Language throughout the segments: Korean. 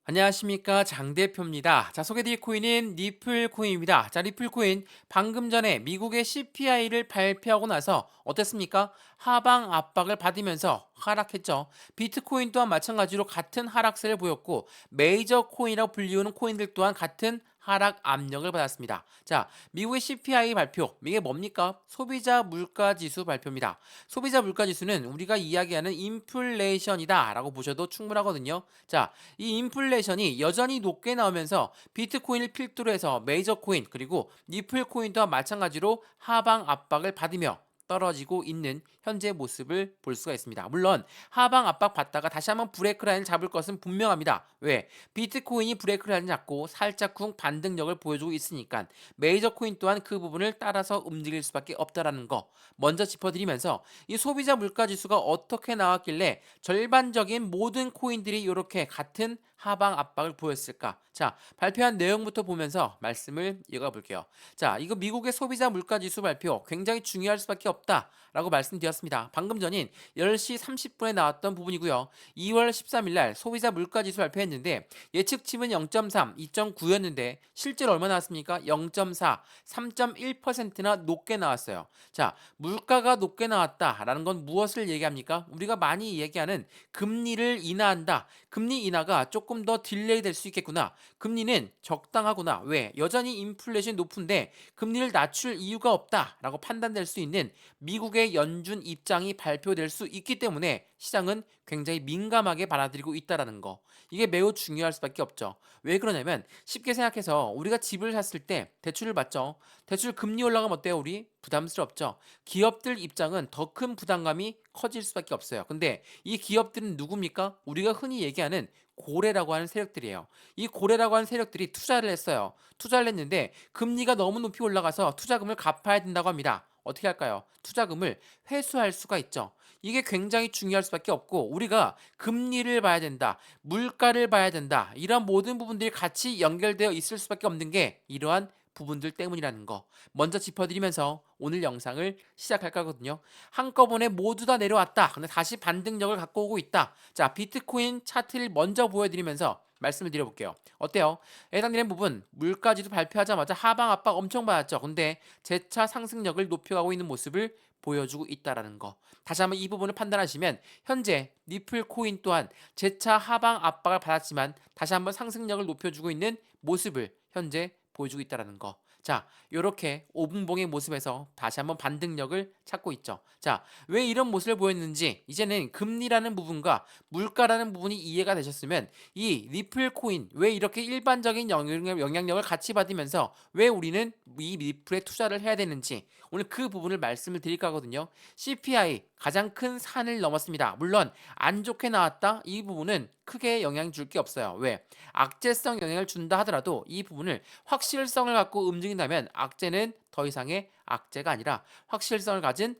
안녕하십니까, 장 대표입니다. 자, 소개드릴 코인은 리플 코인입니다. 자, 리플 코인 방금 전에 미국의 CPI를 발표하고 나서 어땠습니까? 하방 압박을 받으면서 하락했죠. 비트코인 또한 마찬가지로 같은 하락세를 보였고, 메이저 코인이라고 불리우는 코인들 또한 같은 하락 압력을 받았습니다. 자, 미국의 CPI 발표, 이게 뭡니까? 소비자 물가 지수 발표입니다. 소비자 물가 지수는 우리가 이야기하는 인플레이션이다라고 보셔도 충분하거든요. 자, 이 인플레이션이 여전히 높게 나오면서 비트코인을 필두로 해서 메이저 코인 그리고 리플 코인과 마찬가지로 하방 압박을 받으며 떨어지고 있는 현재 모습을 볼 수가 있습니다. 물론 하방 압박 받다가 다시 한번 브레이크 라인을 잡을 것은 분명합니다. 왜? 비트코인이 브레이크 라인을 잡고 살짝쿵 반등력을 보여주고 있으니까 메이저 코인 또한 그 부분을 따라서 움직일 수밖에 없다라는 거 먼저 짚어드리면서 이 소비자 물가 지수가 어떻게 나왔길래 절반적인 모든 코인들이 이렇게 같은 하방 압박을 보였을까? 자, 발표한 내용부터 보면서 말씀을 이어가 볼게요. 자, 이거 미국의 소비자 물가 지수 발표 굉장히 중요할 수밖에 없다라고 말씀드렸습니다. 방금 전인 10시 30분에 나왔던 부분이고요. 2월 13일 날 소비자 물가 지수 발표했는데 예측치는 0.3, 2.9였는데 실제로 얼마 나왔습니까? 0.4, 3.1%나 높게 나왔어요. 자, 물가가 높게 나왔다라는 건 무엇을 얘기합니까? 우리가 많이 얘기하는 금리를 인하한다. 금리 인하가 조금 더 딜레이 될 수 있겠구나. 금리는 적당하구나. 왜? 여전히 인플레이션이 높은데 금리를 낮출 이유가 없다라고 판단될 수 있는 미국의 연준 입장이 발표될 수 있기 때문에 시장은 굉장히 민감하게 받아들이고 있다라는 거. 이게 매우 중요할 수밖에 없죠. 왜 그러냐면 쉽게 생각해서 우리가 집을 샀을 때 대출을 받죠. 대출 금리 올라가면 어때요, 우리? 부담스럽죠. 기업들 입장은 더 큰 부담감이 커질 수밖에 없어요. 근데 이 기업들은 누굽니까? 우리가 흔히 얘기하는 고래라고 하는 세력들이에요. 이 고래라고 하는 세력들이 투자를 했어요. 투자를 했는데 금리가 너무 높이 올라가서 투자금을 갚아야 된다고 합니다. 어떻게 할까요? 투자금을 회수할 수가 있죠. 이게 굉장히 중요할 수밖에 없고 우리가 금리를 봐야 된다. 물가를 봐야 된다. 이런 모든 부분들이 같이 연결되어 있을 수밖에 없는 게 이러한 부분들 때문이라는 거 먼저 짚어드리면서 오늘 영상을 시작할 거거든요. 한꺼번에 모두 다 내려왔다. 근데 다시 반등력을 갖고 오고 있다. 자, 비트코인 차트를 먼저 보여드리면서 말씀을 드려볼게요. 어때요? 해당되는 부분 물가지수 발표하자마자 하방 압박 엄청 받았죠. 근데 재차 상승력을 높여가고 있는 모습을 보여주고 있다라는 거. 다시 한번 이 부분을 판단하시면 현재 리플 코인 또한 재차 하방 압박을 받았지만 다시 한번 상승력을 높여주고 있는 모습을 현재 보여주고 있다라는 거. 자, 요렇게 오분봉의 모습에서 다시 한번 반등력을 찾고 있죠. 자, 왜 이런 모습을 보였는지 이제는 금리라는 부분과 물가라는 부분이 이해가 되셨으면 이 리플 코인 왜 이렇게 일반적인 영향력을 같이 받으면서 왜 우리는 이 리플에 투자를 해야 되는지 오늘 그 부분을 말씀을 드릴까 하거든요. CPI 가장 큰 산을 넘었습니다. 물론 안 좋게 나왔다 이 부분은 크게 영향 줄 게 없어요. 왜? 악재성 영향을 준다 하더라도 이 부분을 확실성을 갖고 움직인다면 악재는 더 이상의 악재가 아니라 확실성을 가진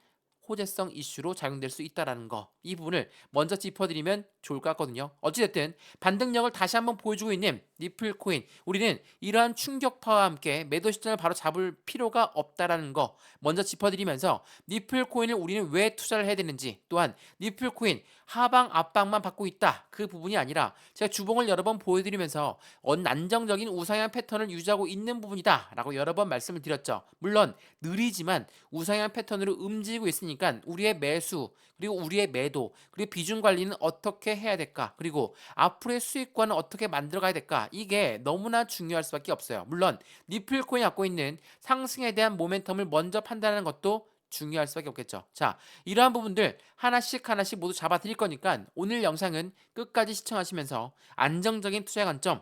호재성 이슈로 작용될 수 있다라는 거. 이 부분을 먼저 짚어드리면 좋을 것 같거든요. 어찌됐든 반등력을 다시 한번 보여주고 있는 리플 코인. 우리는 이러한 충격파와 함께 매도 시점을 바로 잡을 필요가 없다라는 거 먼저 짚어드리면서 리플 코인을 우리는 왜 투자를 해야 되는지 또한 리플 코인 하방 압박만 받고 있다. 그 부분이 아니라 제가 주봉을 여러 번 보여드리면서 안정적인 우상향 패턴을 유지하고 있는 부분이다라고 여러 번 말씀을 드렸죠. 물론 느리지만 우상향 패턴으로 움직이고 있으니까 우리의 매수 그리고 우리의 매도 그리고 비중 관리는 어떻게 해야 될까 그리고 앞으로의 수익과는 어떻게 만들어가야 될까 이게 너무나 중요할 수밖에 없어요. 물론 리플 코인이 갖고 있는 상승에 대한 모멘텀을 먼저 판단하는 것도 중요할 수밖에 없겠죠. 자, 이러한 부분들 하나씩 하나씩 모두 잡아 드릴 거니까 오늘 영상은 끝까지 시청하시면서 안정적인 투자의 관점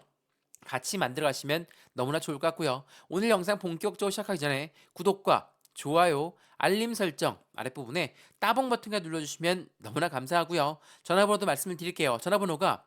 같이 만들어 가시면 너무나 좋을 것 같고요. 오늘 영상 본격적으로 시작하기 전에 구독과 좋아요, 알림 설정 아랫부분에 따봉 버튼을 눌러주시면 너무나 감사하고요. 전화번호도 말씀을 드릴게요. 전화번호가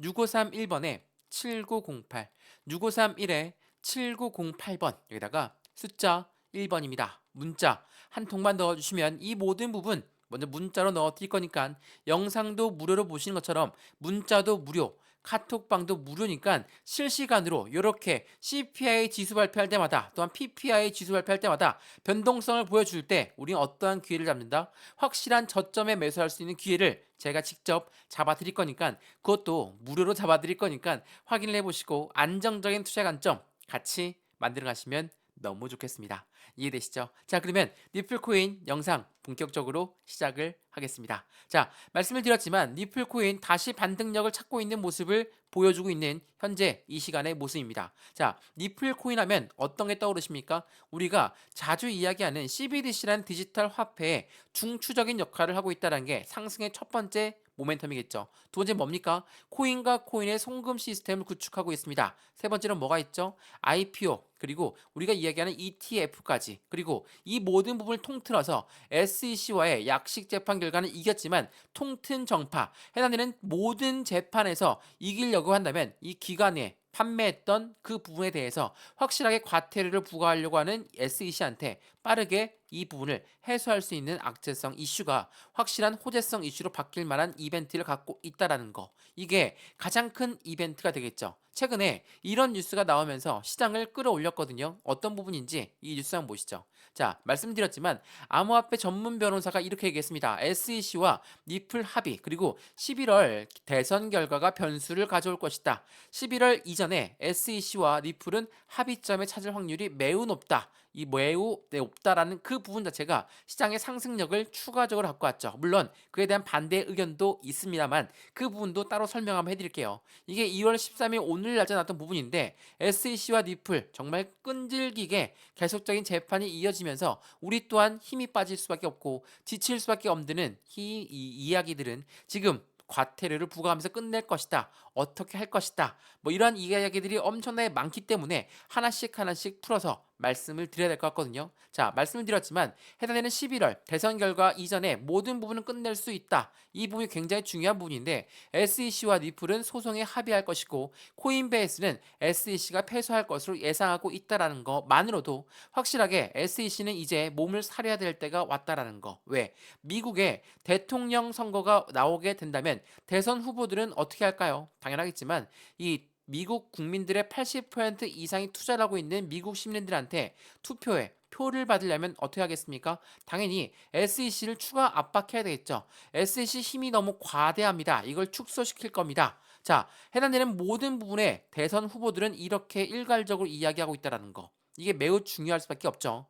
010-6531번에 7908, 6531에 7908번 여기다가 숫자 1번입니다. 문자 한 통만 넣어주시면 이 모든 부분 먼저 문자로 넣어 드릴 거니까 영상도 무료로 보시는 것처럼 문자도 무료 카톡방도 무료니까 실시간으로 이렇게 CPI 지수 발표할 때마다 또한 PPI 지수 발표할 때마다 변동성을 보여줄 때 우리는 어떠한 기회를 잡는다? 확실한 저점에 매수할 수 있는 기회를 제가 직접 잡아 드릴 거니까 그것도 무료로 잡아 드릴 거니까 확인을 해보시고 안정적인 투자 관점 같이 만들어 가시면 너무 좋겠습니다. 이해되시죠? 자, 그러면 니플코인 영상 본격적으로 시작을 하겠습니다. 자, 말씀을 드렸지만 니플코인 다시 반등력을 찾고 있는 모습을 보여주고 있는 현재 이 시간의 모습입니다. 자, 니플코인 하면 어떤 게 떠오르십니까? 우리가 자주 이야기하는 CBDC라는 디지털 화폐의 중추적인 역할을 하고 있다는 게 상승의 첫 번째 모멘텀이겠죠. 두 번째 뭡니까? 코인과 코인의 송금 시스템을 구축하고 있습니다. 세 번째는 뭐가 있죠? IPO 그리고 우리가 이야기하는 ETF까지 그리고 이 모든 부분을 통틀어서 SEC와의 약식 재판 결과는 이겼지만 통튼 정파 해당되는 모든 재판에서 이기려고 한다면 이 기간에 판매했던 그 부분에 대해서 확실하게 과태료를 부과하려고 하는 SEC한테 빠르게 이 부분을 해소할 수 있는 악재성 이슈가 확실한 호재성 이슈로 바뀔 만한 이벤트를 갖고 있다라는 거. 이게 가장 큰 이벤트가 되겠죠. 최근에 이런 뉴스가 나오면서 시장을 끌어올렸거든요. 어떤 부분인지 이 뉴스 한번 보시죠. 자, 말씀드렸지만 암호화폐 전문 변호사가 이렇게 얘기했습니다. SEC와 니플 합의 그리고 11월 대선 결과가 변수를 가져올 것이다. 11월 이전에 SEC와 니플은 합의점에 찾을 확률이 매우 높다. 이 매우 높다라는 그 부분 자체가 시장의 상승력을 추가적으로 갖고 왔죠. 물론 그에 대한 반대 의견도 있습니다만 그 부분도 따로 설명 한번 해드릴게요. 이게 2월 13일 오늘 날짜 나왔던 부분인데 SEC와 니플 정말 끈질기게 계속적인 재판이 이어지면서 우리 또한 힘이 빠질 수밖에 없고 지칠 수밖에 없는 이 이야기들은 지금 과태료를 부과하면서 끝낼 것이다. 어떻게 할 것이다. 뭐 이러한 이야기들이 엄청나게 많기 때문에 하나씩 하나씩 풀어서 말씀을 드려야 될 것 같거든요. 자, 말씀을 드렸지만 해당되는 11월 대선 결과 이전에 모든 부분은 끝낼 수 있다. 이 부분이 굉장히 중요한 부분인데 SEC와 니플은 소송에 합의할 것이고 코인베이스는 SEC가 패소할 것으로 예상하고 있다라는 것만으로도 확실하게 SEC는 이제 몸을 사려야 될 때가 왔다라는 거. 왜? 미국의 대통령 선거가 나오게 된다면 대선 후보들은 어떻게 할까요? 당연하겠지만 이 미국 국민들의 80% 이상이 투자를 하고 있는 미국 시민들한테 투표에 표를 받으려면 어떻게 하겠습니까? 당연히 SEC를 추가 압박해야 되겠죠. SEC 힘이 너무 과대합니다. 이걸 축소시킬 겁니다. 자, 해당되는 모든 부분에 대선 후보들은 이렇게 일괄적으로 이야기하고 있다는 거. 이게 매우 중요할 수밖에 없죠.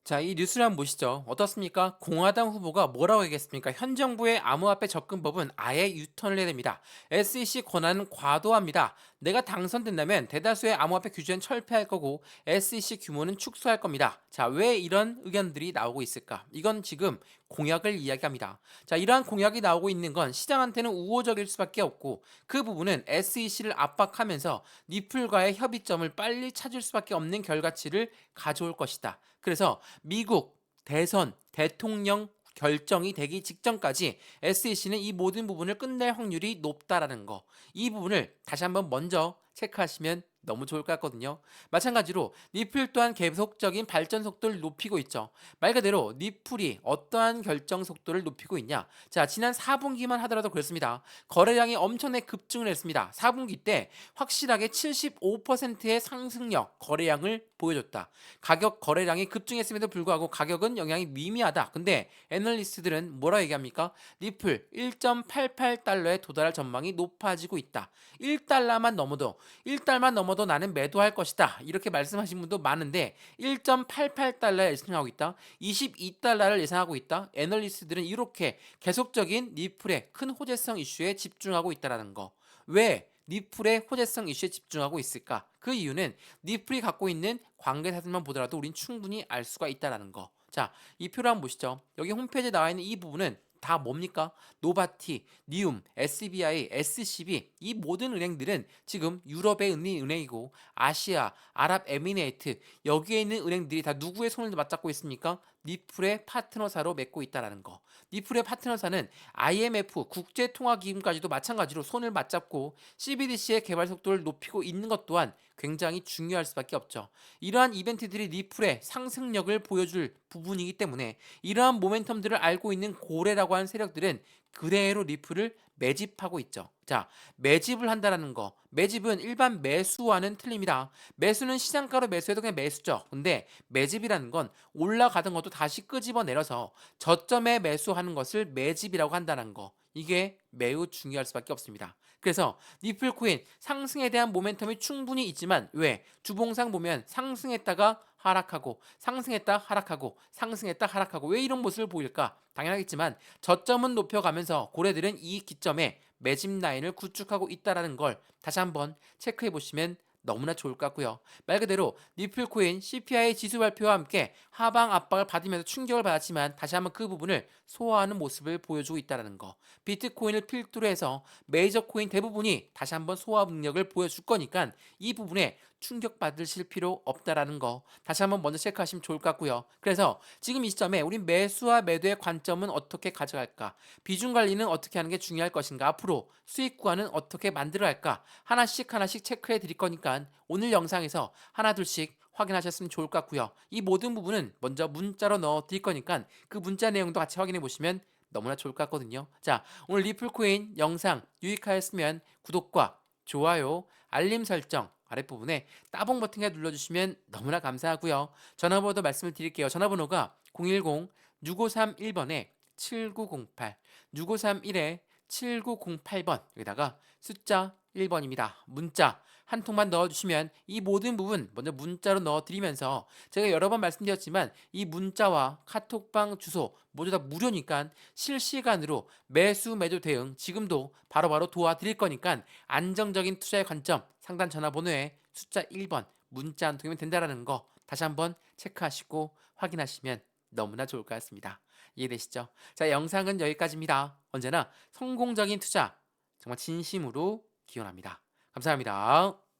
자, 이 뉴스를 한번 보시죠. 어떻습니까? 공화당 후보가 뭐라고 얘기했습니까? 현 정부의 암호화폐 접근법은 아예 유턴을 해야 됩니다. SEC 권한은 과도합니다. 내가 당선된다면 대다수의 암호화폐 규제는 철폐할 거고 SEC 규모는 축소할 겁니다. 자, 왜 이런 의견들이 나오고 있을까? 이건 지금 공약을 이야기합니다. 자, 이러한 공약이 나오고 있는 건 시장한테는 우호적일 수밖에 없고 그 부분은 SEC를 압박하면서 니플과의 협의점을 빨리 찾을 수밖에 없는 결과치를 가져올 것이다. 그래서 미국 대선 대통령 결정이 되기 직전까지 SEC는 이 모든 부분을 끝낼 확률이 높다라는 거. 이 부분을 다시 한번 먼저 체크하시면 너무 좋을 것 같거든요. 마찬가지로 니플 또한 계속적인 발전 속도를 높이고 있죠. 말 그대로 니플이 어떠한 결정 속도를 높이고 있냐? 자, 지난 4분기만 하더라도 그렇습니다. 거래량이 엄청나게 급증을 했습니다. 4분기 때 확실하게 75%의 상승력 거래량을 보여줬다. 가격 거래량이 급증했음에도 불구하고 가격은 영향이 미미하다. 근데 애널리스트들은 뭐라 얘기합니까? 니플 1.88달러에 도달할 전망이 높아지고 있다. 1달러만 넘어도 나는 매도할 것이다. 이렇게 말씀하신 분도 많은데 1.88달러에 예상하고 있다. 22달러를 예상하고 있다. 애널리스트들은 이렇게 계속적인 니플의 큰 호재성 이슈에 집중하고 있다는 거. 왜 니플의 호재성 이슈에 집중하고 있을까? 그 이유는 니플이 갖고 있는 관계사들만 보더라도 우린 충분히 알 수가 있다는 거. 자, 이 표를 한번 보시죠. 여기 홈페이지에 나와 있는 이 부분은 다 뭡니까? 노바티, 니움, SBI, SCB 이 모든 은행들은 지금 유럽의 은행이고 아시아, 아랍에미레이트 여기에 있는 은행들이 다 누구의 손을 맞잡고 있습니까? 니플의 파트너사로 맺고 있다는 거. 니플의 파트너사는 IMF 국제통화기금까지도 마찬가지로 손을 맞잡고 CBDC의 개발 속도를 높이고 있는 것 또한 굉장히 중요할 수밖에 없죠. 이러한 이벤트들이 니플의 상승력을 보여줄 부분이기 때문에 이러한 모멘텀들을 알고 있는 고래라고 하는 세력들은 그대로 리플을 매집하고 있죠. 자, 매집을 한다라는 거. 매집은 일반 매수와는 틀립니다. 매수는 시장가로 매수해도 그냥 매수죠. 근데 매집이라는 건 올라가던 것도 다시 끄집어 내려서 저점에 매수하는 것을 매집이라고 한다는 거. 이게 매우 중요할 수밖에 없습니다. 그래서 리플 코인 상승에 대한 모멘텀이 충분히 있지만 왜? 주봉상 보면 상승했다가 하락하고 상승했다 하락하고 상승했다 하락하고 왜 이런 모습을 보일까? 당연하겠지만 저점은 높여가면서 고래들은 이 기점에 매집 라인을 구축하고 있다는 걸 다시 한번 체크해 보시면 너무나 좋을 것 같고요. 말 그대로 리플코인 CPI 지수 발표와 함께 하방 압박을 받으면서 충격을 받았지만 다시 한번 그 부분을 소화하는 모습을 보여주고 있다는 거. 비트코인을 필두로 해서 메이저 코인 대부분이 다시 한번 소화 능력을 보여줄 거니까 이 부분에 충격받으실 필요 없다라는 거 다시 한번 먼저 체크하시면 좋을 것 같고요. 그래서 지금 이 시점에 우리 매수와 매도의 관점은 어떻게 가져갈까? 비중 관리는 어떻게 하는 게 중요할 것인가? 앞으로 수익 구간은 어떻게 만들어 갈까? 하나씩 하나씩 체크해 드릴 거니까 오늘 영상에서 하나 둘씩 확인하셨으면 좋을 것 같고요. 이 모든 부분은 먼저 문자로 넣어 드릴 거니까 그 문자 내용도 같이 확인해 보시면 너무나 좋을 것 같거든요. 자, 오늘 리플코인 영상 유익하였으면 구독과 좋아요, 알림 설정 아랫부분에 따봉 버튼에 눌러주시면 너무나 감사하고요. 전화번호도 말씀을 드릴게요. 전화번호가 010-6531번에 7908, 6531에 7908번 여기다가 숫자 1번입니다. 문자 한 통만 넣어주시면 이 모든 부분 먼저 문자로 넣어드리면서 제가 여러 번 말씀드렸지만 이 문자와 카톡방 주소 모두 다 무료니까 실시간으로 매수 매도 대응 지금도 바로바로 도와드릴 거니까 안정적인 투자의 관점 상단 전화번호에 숫자 1번 문자 한 통이면 된다라는 거 다시 한번 체크하시고 확인하시면 너무나 좋을 것 같습니다. 이해되시죠? 자, 영상은 여기까지입니다. 언제나 성공적인 투자 정말 진심으로 기원합니다. 감사합니다.